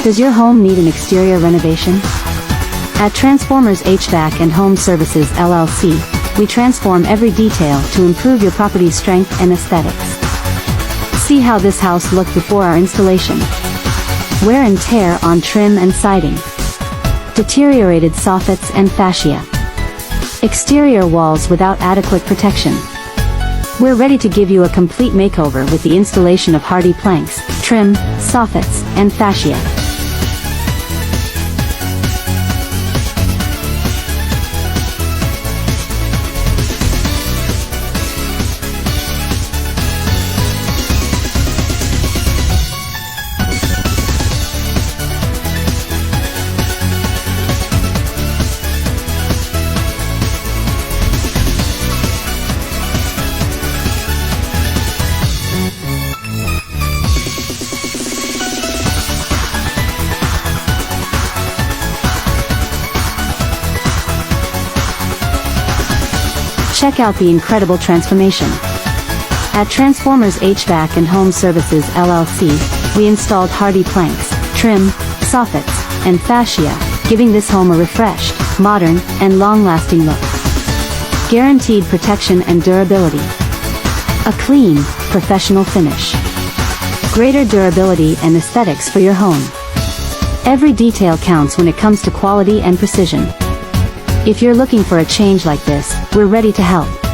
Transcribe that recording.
Does your home need an exterior renovation? At Transformers HVAC and Home Services LLC, we transform every detail to improve your property's strength and aesthetics. See how this house looked before our installation. Wear and tear on trim and siding. Deteriorated soffits and fascia. Exterior walls without adequate protection. We're ready to give you a complete makeover with the installation of Hardie planks, trim, soffits, and fascia. Check out the incredible transformation. At Transformers HVAC and Home Services LLC, we installed Hardie planks, trim, soffits, and fascia, giving this home a refreshed, modern, and long-lasting look. Guaranteed protection and durability. A clean, professional finish. Greater durability and aesthetics for your home. Every detail counts when it comes to quality and precision. If you're looking for a change like this, we're ready to help.